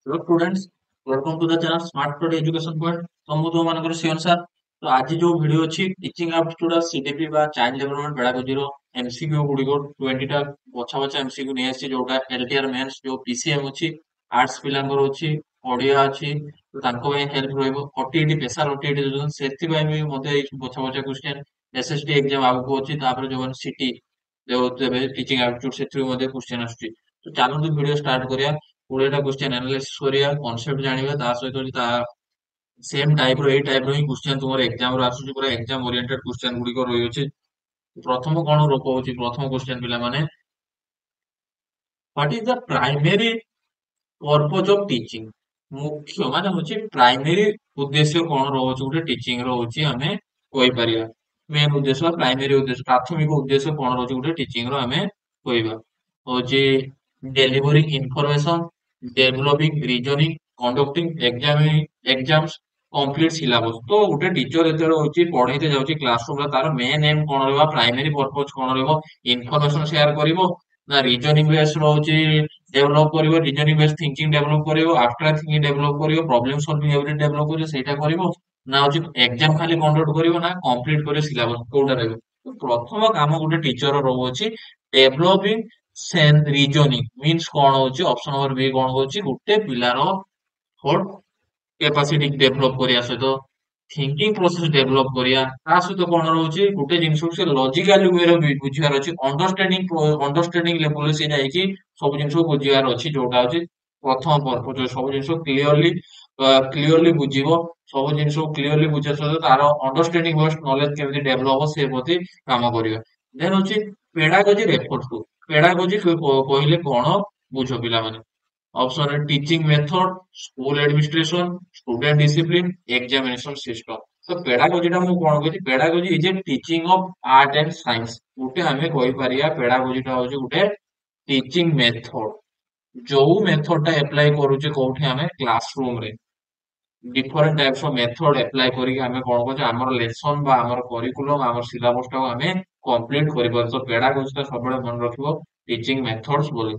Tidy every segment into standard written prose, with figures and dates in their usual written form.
Hello students, welcome to the channel smart study education point. तो ମୁଁ ତୁମମାନଙ୍କର Sion sir. ତ ଆଜି ଯୋଉ ଭିଡିଓ ଅଛି ଟିଚିଂ ଆପ୍ଟିଟ୍ୟୁଡ ସିଡିପି ବା ଚାଇଲ୍ଡ ଡେଭଲପମେଣ୍ଟ ପେଡାଗୋଜିର ଏମସିକ୍ୟୁ ଗୁଡିକ 20ଟା ବଛା ବଛା ଏମସିକ୍ୟୁ ନେଇ ଆସିଛି, ଯୋଉଟା ଏଲଟିଆର ମେନ୍ସ ଯୋଉ ପିସିଏମ୍ ଅଛି, ଆର୍ଟ୍ସ ପିଲାଙ୍କର ଅଛି, ଓଡିଆ ଅଛି, ତ ତାଙ୍କ ପାଇଁ ହେଲ୍ପ ରହିବ। ଓଟିଇଟି ସ୍ପେଶାଲ ଓଟିଇଟି ଦଉଛନ୍ତି, ସେଥିପାଇଁ ବି ମଧ୍ୟ ଏଇ ବଛା ବଛା କ୍ୱେଶ୍ଚିନ୍। ଏସଏସଟି ଏକ୍ଜାମ ଆଗକୁ ଅଛି, ତାପରେ ଯୋଉମାନେ ସିଟି ଦେବେ ଟିଚିଂ ଆପ୍ଟିଟ୍ୟୁଡ, ସେଥିରୁ ମଧ୍ୟ କ୍ୱେଶ୍ଚିନ୍ ଆସୁଛି। ତ ଚାଲନ୍ତୁ ଭିଡିଓ ଷ୍ଟାର୍ଟ କରିବା। 20ଟା କ୍ୱେଶ୍ଚିନ୍ ଆନାଲିସିସ୍ କରିବା, କନସେପ୍ଟ ଜାଣିବା, ତା ସହିତ ତା ସେମ୍ ଟାଇପ ର ଏଇ ଟାଇପ ର ହିଁ କ୍ୱେଶ୍ଚିନ୍ ତୁମର ଏକ୍ଜାମ ରେ ଆସୁଛି, ପୁରା ଏକ୍ଜାମ ଓରିଏଣ୍ଟେଡ କ୍ୱେଶ୍ଚିନ୍ ଗୁଡିକ ରହିଅଛି। ପ୍ରଥମ କଣ କହୁଛି, ପ୍ରଥମ କ୍ୱେଶ୍ଚିନ୍ ପିଲାମାନେ, what is the primary propose of teaching? ମୁଖ୍ୟ ମାନେ ହଉଛି ପ୍ରାଇମେରୀ ଉଦ୍ଦେଶ୍ୟ କଣ ରହୁଛି ଗୋଟେ ଟିଚିଂ ର, ହଉଛି ଆମେ କହିପାରିବା। ମେନ୍ ଉଦ୍ଦେଶ୍ୟ ବା ପ୍ରାଇମେରୀ ଉଦ୍ଦେଶ୍ୟ, ପ୍ରାଥମିକ ଉଦ୍ଦେଶ୍ୟ କଣ ରହୁଛି ଗୋଟେ ଟିଚିଂ ର, ଆମେ କହିବା ହଉଛି delivering information, developing reasoning, conducting exams, complete syllabus. ତ ଗୋଟେ ଟିଚର ଯେତେବେଳେ ହଉଛି ପଢେଇତେ ଯାଉଛି କ୍ଲାସରୁମ ରେ, ତାର ମେନ୍ ଏମ୍ କଣ ରହିବ, ପ୍ରାଇମେରୀ ପର୍ପୋଜ କଣ ରହିବ? ଇନଫରମେସନ ସେୟାର କରିବ, ନା ରିଜନିଂ ବେସ୍ ରହୁଛି ଡେଭଲପ କରିବ, ରିଜନିଂ ବେସ୍ ଥିଙ୍କିଂ ଡେଭଲପ କରିବ, ଆବଷ୍ଟ୍ରାକ୍ଟ ଥିଙ୍କିଂ ଡେଭଲପ କରିବ, ପ୍ରୋବ୍ଲେମ ସଲଭିଂ ଏବିଲିଟି ଡେଭଲପ କରିବ, ସେଇଟା କରିବ, ନା ହଉଛି ଏକ୍ଜାମ ଖାଲି କଣ୍ଡକ୍ଟ କରିବ, ନା କମ୍ପ୍ଲିଟ କରିବ ସିଲାବସ, କୋଉଟା ରହିବ? ତ ପ୍ରଥମ କାମ ଗୋଟେ ଟିଚର ରହୁଛି ଡେଭଲପିଂ ରିଜନିଂ। ମିନ୍ସ କଣ ହଉଛି, ଅପସନ ନମ୍ବର ବି କଣ ହଉଛି, ଗୋଟେ ପିଲାର ଥଟ୍ କେପାସିଟି ଡେଭଲପ କରିବା ସହିତ ଥିଙ୍କିଂ ପ୍ରୋସେସ ଡେଭଲପ କରିବା, ତା ସହିତ କଣ ରହୁଛି ଗୋଟେ ଜିନିଷକୁ ସେ ଲଜିକାଲି ୱେରେ ବୁଝିବାର ଅଛି, ଅଣ୍ଡରଷ୍ଟାଣ୍ଡିଂ ଲେଭେଲରେ ସେ ଯାଇକି ସବୁ ଜିନିଷକୁ ବୁଝିବାର ଅଛି, ଯୋଉଟା ହଉଛି ପ୍ରଥମ ପର୍ପୋଜ। ସବୁ ଜିନିଷ କ୍ଲିୟରଲି ବୁଝିବ, ସବୁ ଜିନିଷକୁ କ୍ଲିୟରଲି ବୁଝିବା ସହିତ ତାର ଅଣ୍ଡରଷ୍ଟାଣ୍ଡିଂ ବେସ୍ଡ ନଲେଜ କେମିତି ଡେଭଲପ ହବ ସେ ପ୍ରତି କାମ କରିବା। ଦେନ୍ ହଉଛି ପେଡାଗୋଜି ରେଫର୍ସ ଟୁ। ପେଡାଗୋଜି କହିଲେ କଣ ବୁଝ ପିଲାମାନେ? Option A teaching method, school administration, student discipline, examination system. ତ ପେଡାଗୋଜି ଟା ମୁଁ କଣ କହୁଛି, pedagogy is a teaching of art and science. ଗୋଟେ ଆମେ କହିପାରିବା ପେଡାଗୋଜି ଟା ହଉଛି ଗୋଟେ ଟିଚିଂ ମେଥଡ, ଯୋଉ ମେଥଡ ଟା ଆପ୍ଲାଏ କରୁଛେ କୋଉଠି, ଆମେ କ୍ଲାସରୁମ ରେ different types of method apply କରିକି ଆମେ କଣ କରୁଛେ, ଆମର ଲେସନ ବା ଆମର କରିକୁଲମ, ଆମର ସିଲାବସ ଟାକୁ ଆମେ କମ୍ପ୍ଲିଟ କରିପାରୁଛୁ। ତ ପେଡାଗୋଜି ଟା ସବୁବେଳେ ମନେ ରଖିବ ଟିଚିଂ ମେଥଡସ ବୋଲି।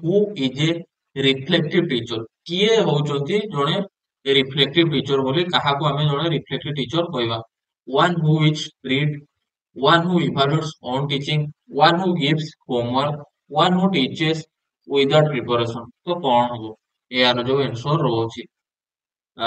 Who is a reflective teacher? କିଏ ହଉଛନ୍ତି ଜଣେ ରିଫ୍ଲେକ୍ଟିଭ ଟିଚର ବୋଲି, କାହାକୁ ଆମେ ଜଣେ ରିଫ୍ଲେକ୍ଟିଭ ଟିଚର କହିବା? One who is read, one who evaluates on teaching, one who gives homework, one who teaches without preparation. ତ କଣ ହବ ଏହାର ଯୋଉ ଆନ୍ସର ରହୁଛି? ଆ,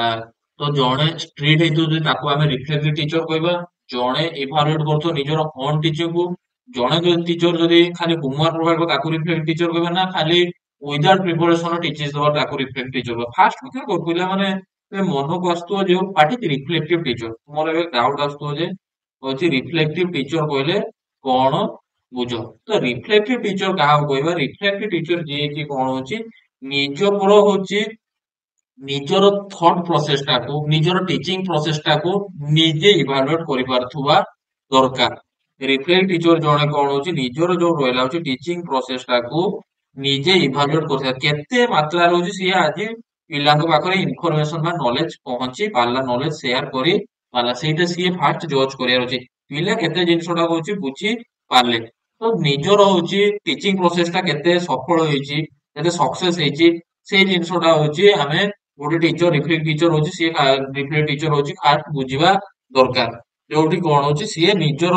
ତ ଜଣେ ଷ୍ଟ୍ରିଟ୍ ହେଇଥିବ ଯଦି ତାକୁ ଆମେ ରିଫ୍ଲେକ୍ଟିଭ ଟିଚର କହିବା। ଜଣେ ଇଭାଲୁଏଟ କରୁଥିବ ନିଜର ଓନ୍ ଟିଚିଂ କୁ। ଜଣେ ଯଦି ଟିଚର ଯଦି ଖାଲି ହୋମୱାର୍କ ପ୍ରୋଭାଇଡ କରିବ ତାକୁ ରିଫ୍ଲେକ୍ଟିଭ ଟିଚର କହିବା, ନା ଖାଲି ୱିଦାଉଟ୍ ପ୍ରିପାରେସନ ଟିଚିଂ ଦବା ତାକୁ ରିଫ୍ଲେକ୍ଟିଭ ଟିଚର କହିବା? ଫାର୍ଷ୍ଟ କଥା କଣ ପିଲାମାନେ ଏବେ ମନକୁ ଆସୁଥିବ ଯେ ପାଟି ରିଫ୍ଲେକ୍ଟିଭ ଟିଚର, ମୋର ଏବେ ଡାଉଟ ଆସୁଥିବ ଯେ ହଉଛି ରିଫ୍ଲେକ୍ଟିଭ ଟିଚର କହିଲେ କଣ ବୁଝ? ତ ରିଫ୍ଲେକ୍ଟିଭ ଟିଚର କାହାକୁ କହିବା? ରିଫ୍ଲେକ୍ଟିଭ ଟିଚର ଯିଏକି କଣ ହଉଛି ନିଜର ହଉଛି ନିଜର ଥଟ୍ ପ୍ରୋସେସ ଟାକୁ, ନିଜର ଟିଚିଂ ପ୍ରୋସେସ ଟାକୁ ନିଜେ ଇଭାଲୁଏଟ କରିପାରୁଥିବା ଦରକାର। ରିଫ୍ଲେକ୍ଟ ଟିଚର ଜଣେ କଣ ହଉଛି ନିଜର ଯୋଉ ରହିଲା ହଉଛି ଟିଚିଂ ପ୍ରୋସେସ ଟାକୁ ନିଜେ ଇଭାଲୁଏଟ କରିଥାଏ, କେତେ ମାତ୍ରାରେ ହଉଛି ସିଏ ଆଜି ପିଲାଙ୍କ ପାଖରେ ଇନଫରମେସନ ବା ନଲେଜ ପହଞ୍ଚି ପାରିଲା, ନଲେଜ ସେୟାର କରି ପାରିଲା, ସେଇଟା ସିଏ ଫାଷ୍ଟ ଜଜ କରିବାର ଅଛି। ପିଲା କେତେ ଜିନିଷଟା ହଉଛି ବୁଝି ପାରିଲେ, ତ ନିଜର ହଉଛି ଟିଚିଂ ପ୍ରୋସେସ ଟା କେତେ ସଫଳ ହେଇଛି, କେତେ ସକ୍ସେସ ହେଇଛି, ସେଇ ଜିନିଷଟା ହଉଛି ଆମେ ଗୋଟେ ଟିଚର ରିଫ୍ଲେକ୍ଟ ଟିଚର ହଉଛି ସିଏ ରିଫ୍ଲେକ୍ଟ ଟିଚର ହଉଛି ଫାଷ୍ଟ ବୁଝିବା ଦରକାର। ଯୋଉଠି କଣ ହଉଛି ସିଏ ନିଜର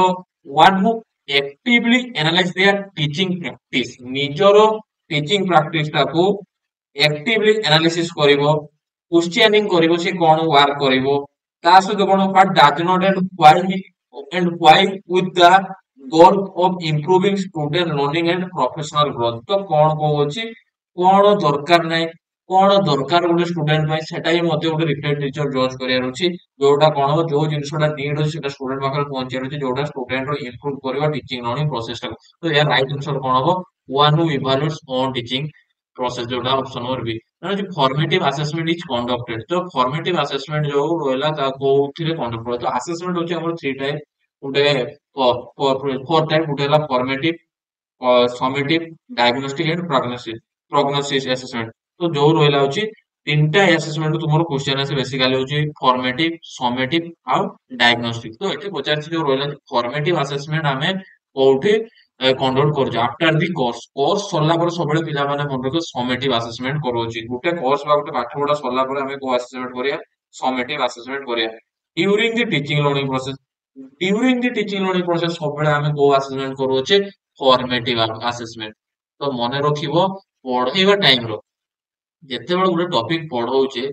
one who actively analyse their teaching practice, ନିଜର ଟିଚିଂ ପ୍ରାକ୍ଟିସ ଟାକୁ ଆକ୍ଟିଭଲି ଆନାଲିସିସ୍ କରିବ, କ୍ୱେଶ୍ଚିଆନିଂ କରିବ, ସେ କଣ ୱାର୍କ କରିବ, ତା ସହିତ କଣ what does not and why with the goal of improving student learning and professional growth. ତ କଣ କହୁଛି, କଣ ଦରକାର ନାହିଁ, କଣ ଦରକାର ଗୋଟେ ଷ୍ଟୁଡେଣ୍ଟ ପାଇଁ, ସେଟା ହିଁ ମଧ୍ୟ ଗୋଟେ ରିଫ୍ଲେକ୍ଟ ଟିଚର ଜଜ କରିବାର ଅଛି। ଯୋଉଟା କଣ ହବ, ଯୋଉ ଜିନିଷଟା ନିଡ୍ ଅଛି ସେଟା ଷ୍ଟୁଡେଣ୍ଟ ପାଖରେ ପହଞ୍ଚିବାର ଅଛି, ଯୋଉଟା ଷ୍ଟୁଡେଣ୍ଟ ଇମ୍ପ୍ରୁଭ କରିବ ଟିଚିଂ ଲର୍ଣ୍ଣିଂ ପ୍ରୋସେସ ଟାକୁ। ତ ଏହା ରାଇଟ ଆନ୍ସର କଣ ହବ? One who evaluates on teaching process, ଯୋଉଟା option number B. Formative assessment is conducted. ତ ଫର୍ମେଟିଭ ଆସେସମେଣ୍ଟ ଯୋଉ ରହିଲା ତା କୋଉଥିରେ କଣ୍ଡକ୍ଟ ହୁଏ? ତ ଆସେସମେଣ୍ଟ ହଉଛି ଆମର ଥ୍ରୀ ଟାଇପ, ଗୋଟେ ଫୋର ଟାଇପ। ଗୋଟେ ହେଲା ଫର୍ମେଟିଭ, ସमेटिव, डायग्नोस्टिक एंड प्रोग्नोसिस असेसमेंट। तो जो ରହିଲା ହଉଛି ତିନିଟା ଆସେସମେଣ୍ଟ ତୁମର କ୍ୱେଶ୍ଚନ ଆସେ, ବେସିକାଲି ହଉଛି ଫର୍ମେଟିଭ, ସमेटिव ଆଉ ଡାୟଗ୍ନୋଷ୍ଟିକ। ତ ଏଠି ପଚାରିଛି ଯୋଉ ରହିଲା ଫର୍ମେଟିଭ ଆସେସମେଣ୍ଟ ଆମେ କୋଉଠି କଣ୍ଡକ୍ଟ କରୁଛି ଆଫ୍ଟର ଦି କୋର୍ସ ସରିଲା ପରେ ସବୁବେଳେ ପିଲାମାନେ ମନେ ରଖିବେ ସमेटिव ଆସେସମେଣ୍ଟ କରୁଅଛି ଗୋଟେ କୋର୍ସ ବା ଗୋଟେ ପାଠ ପଢା ସରିଲା ପରେ ଆମେ କୋଉ ଆସେସମେଣ୍ଟ କରିବା ସमेटिव ଆସେସମେଣ୍ଟ କରିବା ଡ୍ୟୁରିଂ ଦି ଟିଚିଂ ଲର୍ନିଂ ପ୍ରୋସେସ ଡ୍ୟୁରିଂ ଦି ଟିଚିଂ ଲର୍ନିଂ ପ୍ରୋସେସ ସବୁବେଳେ ଆମେ କୋଉ ଆସେସମେଣ୍ଟ କରୁଅଛେ ଫର୍ମେଟିଭ ଆସେସମେଣ୍ଟ ତ ମନେ ରଖିବ ପଢେଇବା ଟାଇମ ର ଯେତେବେଳେ ଗୋଟେ ଟପିକ ପଢଉଛେ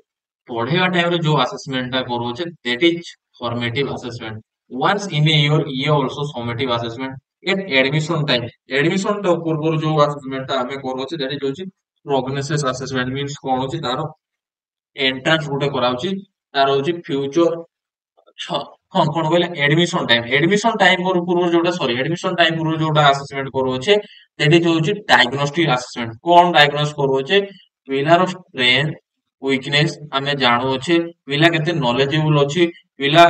ପଢେଇବା ଟାଇମରେ ଯୋଉ ଆସେସମେଣ୍ଟ ଟା କରୁଛେ that is formative assessment once in a year also summative assessment at admission ଟା ପୂର୍ବରୁ ଯୋଉ ଆସେସମେଣ୍ଟ ଟା ଆମେ କରୁଛେ that is ହଉଛି prognosis assessment means କଣ ହଉଛି ତାର ଏଣ୍ଟ୍ରାନ୍ସ ଗୋଟେ କରାଉଛି ତାର ହଉଛି ଫ୍ୟୁଚର ହଁ ହଁ କଣ କହିଲେ ଏଡମିସନ ଟାଇମ ପୂର୍ବରୁ ଯୋଉଟା ସରି ଏଡମିସନ ଟାଇମ ପୂର୍ବରୁ ଯୋଉଟା ଆସେସମେଣ୍ଟ କରୁଅଛେ ସେଠି ଯୋଉ ହଉଛି ଡାଇଗ୍ନୋଷ୍ଟିକ ଆସେସମେଣ୍ଟ କଣ ଡାଇଗ୍ନୋସ୍ କରୁଅଛେ ପିଲାର ଷ୍ଟ୍ରେନ୍ଥ ୱିକନେସ ଆମେ ଜାଣୁଅଛେ ପିଲା କେତେ ନଲେଜେବୁଲ ଅଛି ପିଲା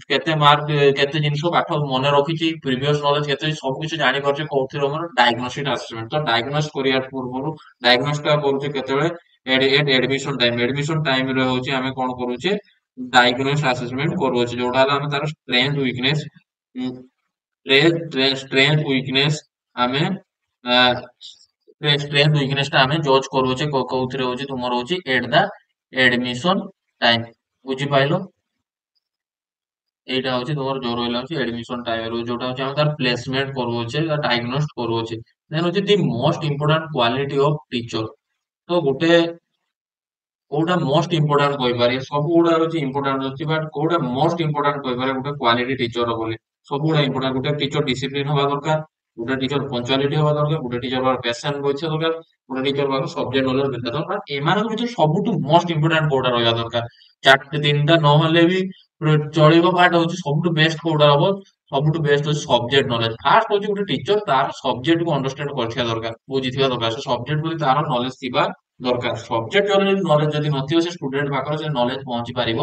କେତେ ମାର୍କ କେତେ ଜିନିଷ ପାଠ ମନେ ରଖିଛି ପ୍ରିଭିୟସ ନଲେଜ କେତେ ସବୁ କିଛି ଜାଣିପାରୁଛେ କୋଉଥିରେ ଆମର ଡାଇଗ୍ନୋଷ୍ଟିକ ଆସେସମେଣ୍ଟ ତ ଡାଇଗ୍ନୋସ୍ କରିବା ପୂର୍ବରୁ ଡାଇଗ୍ନୋସ୍ ଟା କରୁଛେ କେତେବେଳେ ଏଡମିସନ ଟାଇମରେ ହଉଛି ଆମେ କଣ କରୁଛେ डायग्नोस्ट असेसमेंट କରୁଅଛି ଯୋଉଟା ହେଲା ଆମେ ତାର ଷ୍ଟ୍ରେନ୍ଥ ୱିକନେସ ଆମେ ଷ୍ଟ୍ରେନ୍ଥ ୱିକନେସ ଟା ଆମେ ଜଜ କରୁଅଛେ କୋଉଥିରେ ହଉଛି ତୁମର ହଉଛି ଏଟ ଦା ଏଡମିସନ ଟାଇମ ବୁଝିପାଇଲ ଏଇଟା ହଉଛି ତୁମର ଯୋଉ ରହିଲା ହଉଛି ଏଡମିସନ ଟାଇମ ରୁ ଯୋଉଟା ହଉଛି ଆମେ ତାର ପ୍ଲେସମେଣ୍ଟ କରୁଅଛେ ଡାଇଗ୍ନୋଷ୍ଟ କରୁଅଛେ ଦେନ୍ ହଉଛି ଦି most important quality of teacher ତ ଗୋଟେ କୋଉଟା ମୋଷ୍ଟ ଇମ୍ପୋର୍ଟାଣ୍ଟ କହିପାରିବେ ସବୁ ଗୁଡା ହଉଛି ଇମ୍ପୋର୍ଟାଣ୍ଟ ଅଛି ବଟ୍ କୋଉଟା ମୋଷ୍ଟ ଇମ୍ପୋର୍ଟାଣ୍ଟ କହିପାରିବେ ଗୋଟେ କ୍ୱାଲିଟି ଟିଚର ବୋଲି ସବୁଗୁଡା ଇମ୍ପୋର୍ଟାଣ୍ଟ ଗୋଟେ ଟିଚର ଡିସିପ୍ଲିନ ହବା ଦରକାର ଗୋଟେ ଟିଚର ପଞ୍ଚୁଆଲିଟି ହବା ଦରକାର ଗୋଟେ ଟିଚର ପାଖରେ ପେସେନ୍ସ ରହିଥିବା ଦରକାର ଗୋଟେ ଟିଚର ପାଖରେ ସବଜେକ୍ଟ ନଲେଜ ରହିଥିବା ଦରକାର ଏମାନଙ୍କ ଭିତରୁ ସବୁଠୁ ମୋଷ୍ଟ ଇମ୍ପୋର୍ଟାଣ୍ଟ କୋଉଟା ରହିବା ଦରକାର ଚାରିଟା ତିନିଟା ନହେଲେ ବି ଚଳିବ ବାଟ ହଉଛି ସବୁଠୁ ବେଷ୍ଟ କୋଉଟା ହବ ସବୁଠୁ ବେଷ୍ଟ ହଉଛି ସବଜେକ୍ଟ ନଲେଜ ଫାର୍ଷ୍ଟ ହଉଛି ଗୋଟେ ଟିଚର ତାର ସବଜେକ୍ଟ କୁ ଅଣ୍ଡରଷ୍ଟାଣ୍ଡ କରିଥିବା ଦରକାର ବୁଝିଥିବା ଦରକାର ସେ ସବଜେକ୍ଟ ପ୍ରତି ତାର ନଲେଜ ଥିବା ଦରକାର ସବଜେକ୍ଟ ନଲେଜ ଯଦି ନଥିବ ସେ ଷ୍ଟୁଡେଣ୍ଟ ପାଖରେ ସେ ନଲେଜ ପହଞ୍ଚି ପାରିବ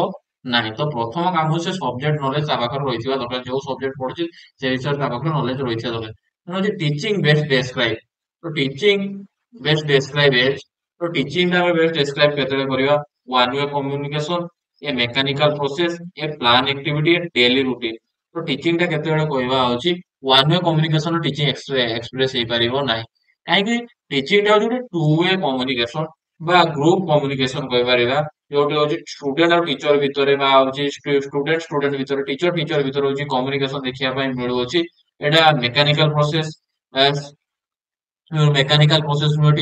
ନାହିଁ ତ ପ୍ରଥମ କାମ ହଉଛି ସେ ସବଜେକ୍ଟ ନଲେଜ ତା ପାଖରେ ରହିଥିବା ଦରକାର ଯୋଉ ସବଜେକ୍ଟ ପଢୁଛି ସେ ବିଷୟରେ ତା ପାଖରେ ନଲେଜ ରହିଥିବା ଦରକାର ତେଣୁ ହଉଛି ଟିଚିଂ ବେଷ୍ଟ ଡେସ୍କ୍ରାଇବ ତ ଟିଚିଂ ବେଷ୍ଟ ଡେସ୍କ୍ରାଇବ ତ ଟିଚିଂ ଟା ଆମେ ବେଷ୍ଟ ଡେସ୍କ୍ରାଇବ କେତେବେଳେ କରିବା ୱାନ ୱେ କମ୍ୟୁନିକେସନ ଏ ମେକାନିକାଲ ପ୍ରୋସେସ ଏ ପ୍ଲାନ ଆକ୍ଟିଭିଟି ଏ ଡେଲି ରୁଟିନ ତ ଟିଚିଂ ଟା କେତେବେଳେ କହିବା ହଉଛି one way communication teaching express ହେଇପାରିବ ନାହିଁ କାହିଁକି ଟିଚିଂ ଟା ହଉଛି ଗୋଟେ ଟୁ ୱେ କମ୍ୟୁନିକେସନ বা ଗ୍ରୁପ କମ୍ୟୁନିକେସନ କହିପାରିବା ଯୋଉଠି ହଉଛି ଷ୍ଟୁଡେଣ୍ଟ ଆଉ ଟିଚର ଭିତରେ ବା ହଉଛି ଷ୍ଟୁଡେଣ୍ଟ ଭିତରେ ଟିଚର ଭିତରେ ହଉଛି କମ୍ୟୁନିକେସନ ଦେଖିବା ପାଇଁ ମିଳୁଅଛି ଏଇଟା ମେକାନିକାଲ ପ୍ରୋସେସ ନୁହେଁ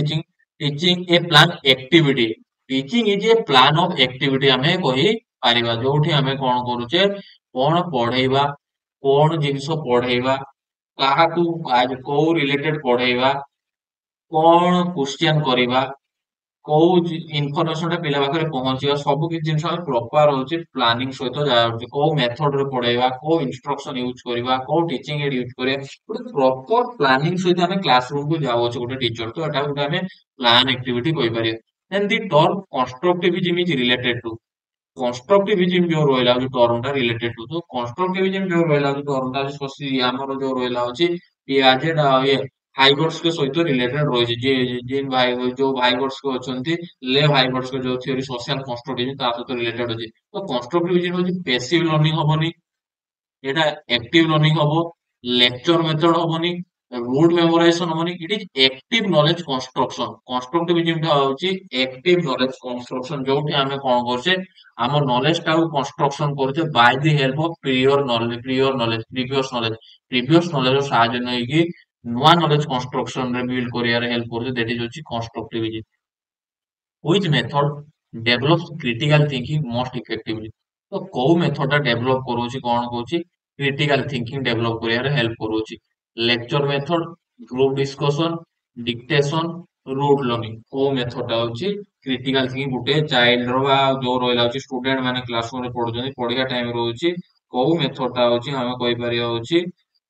teaching A plan activity teaching is a plan of activity ଆମେ କହିପାରିବା ଯୋଉଠି ଆମେ କଣ କରୁଛେ କଣ ପଢେଇବା କଣ ଜିନିଷ ପଢେଇବା କାହାକୁ କୋଉ ରିଲେଟେଡ ପଢେଇବା କଣ କ୍ୱେଶ୍ଚିଆନ କରିବା କୋଉ ଇନଫରମେସନ ଟା ପିଲା ପାଖରେ ପହଞ୍ଚିବା ସବୁ କିଛି ଜିନିଷ ଆମେ ପ୍ରପର ହଉଛି ପ୍ଲାନିଂ ସହିତ ଯାଉଛି କୋଉ ମେଥଡ ରେ ପଢେଇବା କୋଉ ଇନଷ୍ଟ୍ରକ୍ସନ ୟୁଜ କରିବା କୋଉ ଟିଚିଂ ଏଡ୍ ୟୁଜ କରିବା ଗୋଟେ ପ୍ରପର ପ୍ଲାନିଂ ସହିତ ଆମେ କ୍ଲାସ ରୁମ କୁ ଯାଉଛୁ ଗୋଟେ ଟିଚର ତ ଏଟା ଗୋଟେ ଆମେ ପ୍ଲାନ ଆକ୍ଟିଭିଟି କହିପାରିବା ଦେନ୍ ଦି ଟର୍ମ କନଷ୍ଟ୍ରକ୍ଟିଭିଜମ ଇଜ ରିଲେଟେଡ ଟୁ କନଷ୍ଟ୍ରକ୍ଟିଭିଜମ ଯୋଉ ରହିଲା ହଉଛି ଟର୍ମ ଟା ରିଲେଟେଡ ଟୁ ତ କନଷ୍ଟ୍ରକ୍ଟିଭିଜମ ଯୋଉ ରହିଲା ହଉଛି ଟର୍ମ ଟା ଆମର ଯୋଉ ରହିଲା ହଉଛି ପିଆଜେଟ ଇଏ ହାଇଗର୍ସ ସହିତ ରିଲେଟେଡ ରହିଛି ଯିଏ ଭାଇ ଯୋଉ ଭାଇଗର୍ସ ଅଛନ୍ତି ଲେ ଭାଇଗର୍ସ ଯୋଉ ଥିଓରି ସୋସିଆଲ କନଷ୍ଟ୍ରକ୍ଟିଭିଜମ ତା ସହିତ ରିଲେଟେଡ ଅଛି ତ କନଷ୍ଟ୍ରକ୍ଟିଭିଜମ ହଉଛି ପେସିଭ ଲର୍ନିଂ ହବନି এটা active learning হব lecture method হবনি rote memorization হবনি it is active knowledge constructivism টা ହଉଛି active knowledge construction ଯୋଉଠି ଆମେ କଣ କରୁଛେ ଆମ knowledge ଟାକୁ construction କରୁଛେ by the help of previous knowledge ର ସାହାଯ୍ୟ ନେଇକି ନୂଆ knowledge construction ରେ build କରିବାରେ help କରୁଛେ that is ହଉଛି constructivism which method develops critical thinking most effectively ତ କୋଉ ମେଥଡ ଟା ଡେଭଲପ କରୁଛି କଣ କହୁଛି କ୍ରିଟିକାଲ ଥିଙ୍କିଂ ଡେଭଲପ କରିବାରେ ହେଲ୍ପ କରୁଛି lecture method group discussion dictation rote learning କୋଉ ମେଥଡ ଟା ହଉଛି କ୍ରିଟିକାଲ ଥିଙ୍କିଂ ଗୋଟେ ଚାଇଲ୍ଡ ର ବା ଯୋଉ ରହିଲା ହଉଛି ଷ୍ଟୁଡେଣ୍ଟ ମାନେ କ୍ଲାସ ରୁମ ରେ ପଢୁଛନ୍ତି ପଢିବା ଟାଇମ ରହୁଛି କୋଉ ମେଥଡ ଟା ହଉଛି ଆମେ କହିପାରିବା ହଉଛି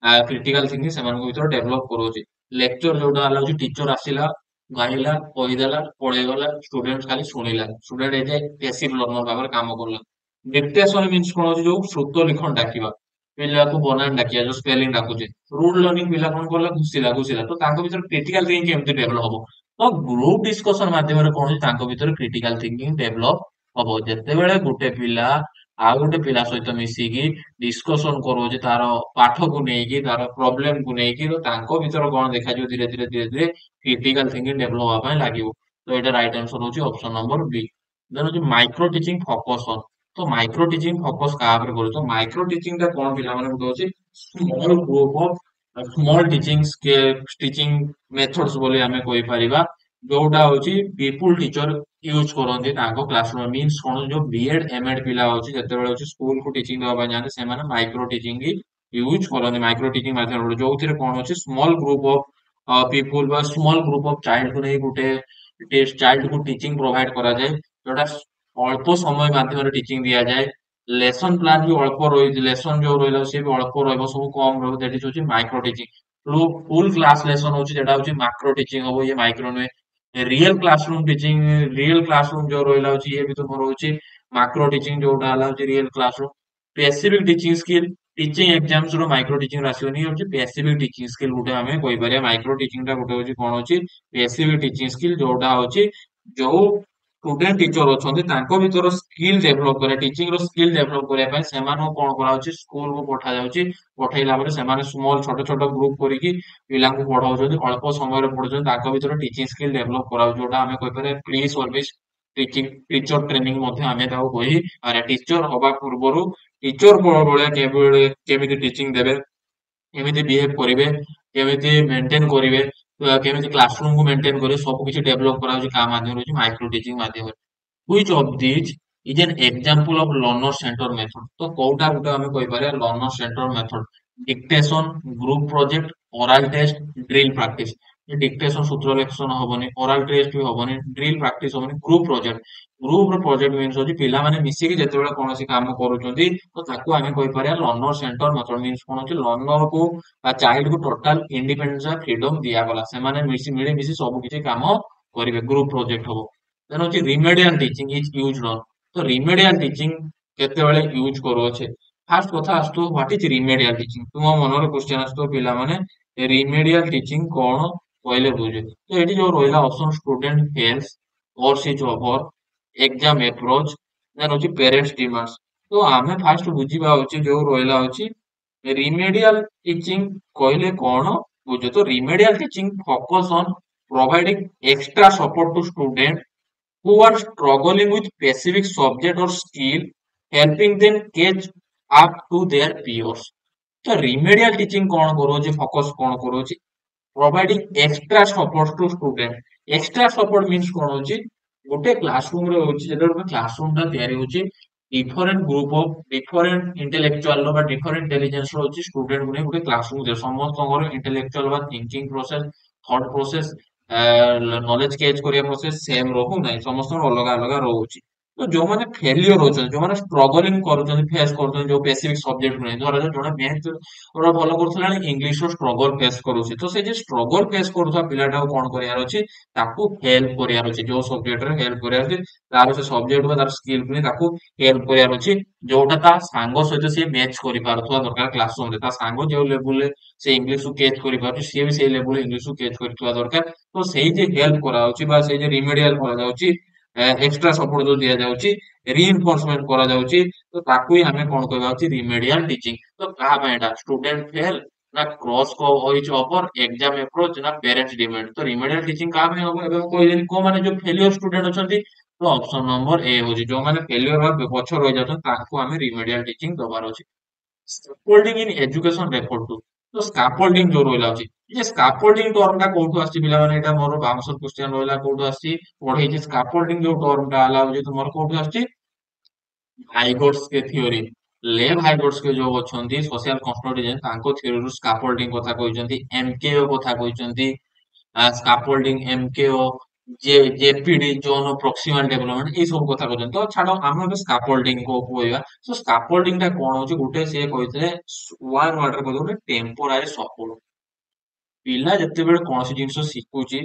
କ୍ରିଟିକାଲ ଥିଙ୍କିଂ ସେମାନଙ୍କ ଭିତରେ ଡେଭଲପ କରୁଛି ଲେକ୍ଚର ଯୋଉଟା ହେଲା ହଉଛି ଟିଚର ଆସିଲା ଗାଇଲା କହିଦେଲା ପଳେଇଗଲା ଷ୍ଟୁଡେଣ୍ଟ ଖାଲି ଶୁଣିଲା ଷ୍ଟୁଡେଣ୍ଟ ଏଯାଏ ପେସିଭ ଲର୍ନର ଭାବରେ କାମ କଲା ଡିକ୍ଟେସନ ମିନ୍ସ କଣ ହଉଛି ଯୋଉ ଶ୍ରୁତ ଲିଖନ ଡାକିବା ପିଲାକୁ ବନାନ ଡାକିବା ଯୋଉ ସ୍ପେଲିଂ ଡାକୁଛେ ରୁଲ ଲର୍ନିଂ ପିଲା କଣ କଲା ଘୁଷିଲା ତ ତାଙ୍କ ଭିତରେ କ୍ରିଟିକାଲ ଥିଙ୍କିଂ କେମିତି ଡେଭଲପ ହବ ତ ଗ୍ରୁପ ଡିସ୍କସନ ମାଧ୍ୟମରେ କଣ ହଉଛି ତାଙ୍କ ଭିତରେ କ୍ରିଟିକାଲ ଥିଙ୍କିଂ ଡେଭଲପ ହବ ଯେତେବେଳେ ଗୋଟେ ପିଲା ଆଉ ଗୋଟେ ପିଲା ସହିତ ମିଶିକି ଡିସ୍କସନ କରୁଛି ତାର ପାଠକୁ ନେଇକି ତାର ପ୍ରୋବ୍ଲେମ କୁ ନେଇକି, ତ ତାଙ୍କ ଭିତରେ କଣ ଦେଖାଯିବ ଧୀରେ ଧୀରେ କ୍ରିଟିକାଲ ଥିଙ୍କିଂ ଡେଭଲପ ହବା ପାଇଁ ଲାଗିବ। ତ ଏଇଟା ରାଇଟ ଆନ୍ସର ହଉଛି ଅପସନ ନମ୍ବର ବି। ଦେନ୍ ହଉଛି ମାଇକ୍ରୋ ଟିଚିଂ ଫୋକସ ଅନ। ତ ମାଇକ୍ରୋ ଟିଚିଂ ଫୋକସ କାହା ଉପରେ କରୁଛି? ତ ମାଇକ୍ରୋ ଟିଚିଂ ଟା କଣ ପିଲାମାନଙ୍କୁ ଦଉଛି? Small group of small teaching methods ବୋଲି ଆମେ କହିପାରିବା, ଯୋଉଟା ହଉଛି ପିପୁଲ ଟିଚର ୟୁଜ କରନ୍ତି ତାଙ୍କ କ୍ଲାସରୁମ। ମିନ୍ସ କଣ, ଯୋଉ ବିଏଡ ଏମଏଡ ପିଲା ହଉଛି ଯେତେବେଳେ ହଉଛି ସ୍କୁଲ କୁ ଟିଚିଂ ଦେବା ପାଇଁ ଯାଆନ୍ତି, ସେମାନେ ମାଇକ୍ରୋ ଟିଚିଂ ୟୁଜ କରନ୍ତି। ମାଇକ୍ରୋ ଟିଚିଂ ମାଧ୍ୟମରେ ଯୋଉଥିରେ କଣ ଅଛି, ସ୍ମଲ ଗ୍ରୁପ ଅଫ ପିପୁଲ ବା ସ୍ମଲ ଗ୍ରୁପ ଅଫ ଚାଇଲ୍ଡ କୁ ନେଇ ଗୋଟେ ଚାଇଲ୍ଡ କୁ ଟିଚିଂ ପ୍ରୋଭାଇଡ କରାଯାଏ, ଯୋଉଟା ଅଳ୍ପ ସମୟ ମାଧ୍ୟମରେ ଟିଚିଂ ଦିଆଯାଏ। ଲେସନ ପ୍ଲାନ ବି ଅଳ୍ପ ରହିଛି, ଲେସନ ଯୋଉ ରହିଲା ସିଏ ବି ଅଳ୍ପ ରହିବ, ସବୁ କମ ରହିବ। ଦ୍ୟାଟ ଇଜ ହଉଛି ମାଇକ୍ରୋ ଟିଚିଂ। ଫୁଲ କ୍ଲାସ ଲେସନ ହଉଛି ଯେଟା ହଉଛି ମାକ୍ରୋ ଟିଚିଂ ହବ, ଇଏ ମାଇକ୍ରୋ ନୁହେଁ। Real classroom teaching, real classroom ଯୋଉ ରହିଲା ହଉଛି ଇଏ ବି ତୁମର ହଉଛି ମାକ୍ରୋ ଟିଚିଂ, ଯୋଉଟା ହେଲା ହଉଛି real classroom. Specific teaching skill, teaching exams ର ମାଇକ୍ରୋ ଟିଚିଂ ଆସିବନି, ହଉଛି ସ୍ପେସିଫିକ ଟିଚିଂ ସ୍କିଲ ଗୋଟେ ଆମେ କହିପାରିବା। ମାଇକ୍ରୋ ଟିଚିଂ ଟା ଗୋଟେ ହଉଛି କଣ ଅଛି, ସ୍ପେସିଫିକ ଟିଚିଂ ସ୍କିଲ, ଯୋଉଟା ହଉଛି ଯୋଉ ଷ୍ଟୁଡେଣ୍ଟ ଟିଚର ଅଛନ୍ତି ତାଙ୍କ ଭିତର ସ୍କିଲ ଡେଭଲପ କରିବା, ଟିଚିଂ ର ସ୍କିଲ ଡେଭଲପ କରିବା ପାଇଁ ସେମାନଙ୍କୁ କଣ କରାହଉଛି, ସ୍କୁଲ କୁ ପଠାଯାଉଛି। ପଠେଇଲା ପରେ ସେମାନେ ସ୍ମଲ ଛୋଟ ଛୋଟ ଗ୍ରୁପ କରିକି ପିଲାଙ୍କୁ ପଢାଉଛନ୍ତି, ଅଳ୍ପ ସମୟରେ ପଢୁଛନ୍ତି, ତାଙ୍କ ଭିତରେ ଟିଚିଂ ସ୍କିଲ ଡେଭଲପ କରାଉଛି, ଯୋଉଟା ଆମେ କହିପାରିବା pre service teaching, teacher training ମଧ୍ୟ ଆମେ ତାକୁ କହିପାରିବା। ଟିଚର ହବା ପୂର୍ବରୁ ଟିଚର ଭଳିଆ କେମିତି ଟିଚିଂ ଦେବେ, କେମିତି ବିହେଭ କରିବେ, କେମିତି ମେଣ୍ଟେନ କରିବେ, କେମିତି କ୍ଲାସରୁମ କୁ ମେଣ୍ଟେନ କରିବେ, ସବୁ କିଛି ଡେଭଲପ କରାଯାଉଛି କାହା ମାଧ୍ୟମରେ ହଉଛି ମାଇକ୍ରୋ ଟିଚିଂ ମାଧ୍ୟମରେ। Which of these is an example of learner center method? ତ କୋଉଟା ଗୋଟେ ଆମେ କହିପାରିବା learner center method? Dictation, group project, oral test, drill practice। Dictation ସୂତ୍ର ଲେଖନ ହବନି, oral test ବି ହବନି, drill practice ହବନି, group project। ଗ୍ରୁପ ର ପ୍ରୋଜେକ୍ଟ ମିନ୍ସ ହଉଛି ପିଲାମାନେ ମିଶିକି ଯେତେବେଳେ କୌଣସି କାମ କରୁଛନ୍ତି, ତ ତାକୁ ଆମେ କହିପାରିବା ଲର୍ନର ସେଣ୍ଟର ମେଥଡ। ମିନ୍ସ କଣ ହଉଛି, ଲର୍ନର କୁ ବା ଚାଇଲ୍ଡ କୁ ଟୋଟାଲ ଇଣ୍ଡିପେଣ୍ଡେନ୍ସ ଫ୍ରିଡମ ଦିଆଗଲା, ସେମାନେ ମିଳିମିଶି ସବୁ କିଛି କାମ କରିବେ, ଗ୍ରୁପ ପ୍ରୋଜେକ୍ଟ ହବ। ଦେନ୍ ହଉଛି remedial teaching is used on. ତ ରିମେଡିଆଲ ଟିଚିଂ କେତେବେଳେ ୟୁଜ କରୁଅଛେ? ଫାର୍ଷ୍ଟ କଥା ଆସୁଥିବ, ହ୍ୱାଟ ଇଜ ରିମେଡିଆଲ ଟିଚିଂ? ତୁମ ମନରେ କ୍ୱେଶ୍ଚନ ଆସୁଥିବ ପିଲାମାନେ, ରିମେଡିଆଲ ଟିଚିଂ କଣ କହିଲେ ବୁଝେ? ତ ଏଠି ଯୋଉ ରହିଲା option, student fails, course is over, exam approach, then ହଉଛି ପ୍ୟାରେଣ୍ଟସ ଡିମାଣ୍ଡସ। ତ ଆମେ ଫାର୍ଷ୍ଟ ବୁଝିବା ହଉଛି ଯୋଉ ରହିଲା ହଉଛି ରିମେଡିଆଲ ଟିଚିଂ କହିଲେ କଣ ବୁଝେ? ତ remedial teaching focus on providing extra support to students who are struggling with specific subject or skill, helping them catch up to their peers। ତ ରିମେଡିଆଲ ଟିଚିଂ କଣ କରୁଛି, ଫୋକସ କଣ କରୁଛି? Providing extra support to student. Extra support means କଣ ହଉଛି, ଗୋଟେ classroom ରେ ହଉଛି ଯେତେବେଳେ ଗୋଟେ କ୍ଲାସରୁମ ଟା ତିଆରି ହଉଛି, different group of different intellectual ବା ଡିଫରେଣ୍ଟ ଇଣ୍ଟେଲିଜେନ୍ସ ର ହଉଛି ଷ୍ଟୁଡେଣ୍ଟ କୁ ନେଇ ଗୋଟେ କ୍ଲାସରୁମ ଦିଅ। ସମସ୍ତଙ୍କର ଇଣ୍ଟେଲେକ୍ଚୁଆଲ ବା thinking process, thought process, knowledge catch କରିବା ପ୍ରୋସେସ ସେମ ରହୁନାହିଁ, ସମସ୍ତଙ୍କର ଅଲଗା ଅଲଗା ରହୁଛି। ତ ଯୋଉମାନେ ଫେଲିୟର ହଉଛନ୍ତି, ଯୋଉମାନେ ଷ୍ଟ୍ରଗଲିଂ କରୁଛନ୍ତି, ଫେସ୍ କରୁଛନ୍ତି ଯୋଉ ସ୍ପେସିଫିକ ସବଜେକ୍ଟ ନେଇ, ଧର ଜଣେ ମ୍ୟାଥ ଭଲ କରୁଥିଲା ବେଳେ ଇଂଲିଶ ର ଷ୍ଟ୍ରଗଲ ଫେସ୍ କରୁଛି, ତ ସେଇ ଯେ ଷ୍ଟ୍ରଗଲ ଫେସ୍ କରୁଥିବା ପିଲାଟାକୁ କଣ କରିବାର ଅଛି, ତାକୁ ହେଲ୍ପ କରିବାର ଅଛି, ଯୋଉ ସବଜେକ୍ଟରେ ହେଲ୍ପ କରିବାର ଅଛି, ତାର ସେ ସବଜେକ୍ଟ ବା ତାର ସ୍କିଲ କୁ ନେଇ ତାକୁ ହେଲ୍ପ କରିବାର ଅଛି, ଯୋଉଟା ତା ସାଙ୍ଗ ସହିତ ସିଏ ମ୍ୟାଚ୍ କରିପାରୁଥିବା ଦରକାର କ୍ଲାସରୁମ ରେ। ତା ସାଙ୍ଗ ଯୋଉ ଲେବୁଲରେ ସେ ଇଂଲିଶ କୁ କେଚ୍ କରିପାରୁଛି, ସିଏ ବି ସେଇ ଲେବୁଲ ଇଂଲିଶ କୁ କେଚ୍ କରିଥିବା ଦରକାର। ତ ସେଇ ଯେ ହେଲ୍ପ କରାଯାଉଛି ବା ସେଇ ଯେ ରିମେଡିଆଲ କରାଯାଉଛି, ଏକ୍ସଟ୍ରା ସପୋର୍ଟ ଯୋଉ ଦିଆଯାଉଛି, ରିଇନଫୋର୍ସମେଣ୍ଟ କରାଯାଉଛି, ତ ତାକୁ ହିଁ ଆମେ କଣ କହିବା ହଉଛି ରିମେଡିଆଲ ଟିଚିଂ। ତ କାହା ପାଇଁ ଏଟା? ଷ୍ଟୁଡେଣ୍ଟ ଫେଲ ନା କ୍ରସ୍ ହୋଇଛି ଓଭର, ଏକ୍ସାମ ଆପ୍ରୋଚ ନା ପ୍ୟାରେଣ୍ଟସ ଡିମାଣ୍ଡ? ତ ରିମେଡିଆଲ ଟିଚିଂ କାହା ପାଇଁ ହବ? ଏବେ ମୁଁ କହିଲି କୋଉମାନେ ଯୋଉ ଫେଲିୟର ଷ୍ଟୁଡେଣ୍ଟ ଅଛନ୍ତି, ତ ଅପସନ ନମ୍ବର ଏ ହଉଛି ଯୋଉମାନେ ଫେଲିୟର ବା ପଛ ରହିଯାଉଛନ୍ତି, ତାଙ୍କୁ ଆମେ ରିମେଡିଆଲ ଟିଚିଂ ଦବାର ଅଛି। Scaffolding in education refer two. ତ ସ୍କାଫୋଲ୍ଡିଂ ଯୋଉ ରହିଲା ଅଛି, ଯେ ସ୍କାଫୋଲ୍ଡିଂ ଟର୍ମ ଟା କୋଉଠୁ ଆସିଛି ପିଲାମାନେ? ଏଇଟା ମୋର ବାଉଁଶ କ୍ୱେଶ୍ଚନ ରହିଲା, କୋଉଠୁ ଆସିଛି ପଢେଇଛି। ସ୍କାଫୋଲ୍ଡିଂ ଯୋଉ ଟର୍ମ ଟା ହେଲା ହଉଛି ତୁମର କୋଉଠୁ ଆସିଛି? ହାଇଗୋଡସ୍କେ ଥିଓରି। ଲେଭ ହାଇଗୋଡସ୍କେ ଯୋଉ ଅଛନ୍ତି ସୋସିଆଲ କନ୍ଷ୍ଟ୍ରକ୍ଟିଭିଜମ, ତାଙ୍କ ଥିଓରିରୁ ସ୍କାଫୋଲ୍ଡିଂ କଥା କହିଛନ୍ତି, ଏମକେଓ କଥା କହିଛନ୍ତି। ସ୍କାଫୋଲ୍ଡିଂ, ଏମକେଓ, ଜେପିଡି ଜୋନ ପ୍ରକ୍ସିମାଲ ଡେଭଲପମେଣ୍ଟ, ଏଇ ସବୁ କଥା କହିଛନ୍ତି। ତ ଛାଡ, ଆମେ ଏବେ ସ୍କାଫୋଲ୍ଡିଂ କୁ କହିବା। ତ ସ୍କାଫୋଲ୍ଡିଂ ଟା କଣ ହଉଛି? ଗୋଟେ ସିଏ କହିଥିଲେ ୱାନ୍ ୱାର୍ଡରେ କହିଥିଲେ, ଗୋଟେ ଟେମ୍ପୋରାରୀ ସପୋର୍ଟ। ପିଲା ଯେତେବେଳେ କୌଣସି ଜିନିଷ ଶିଖୁଛି,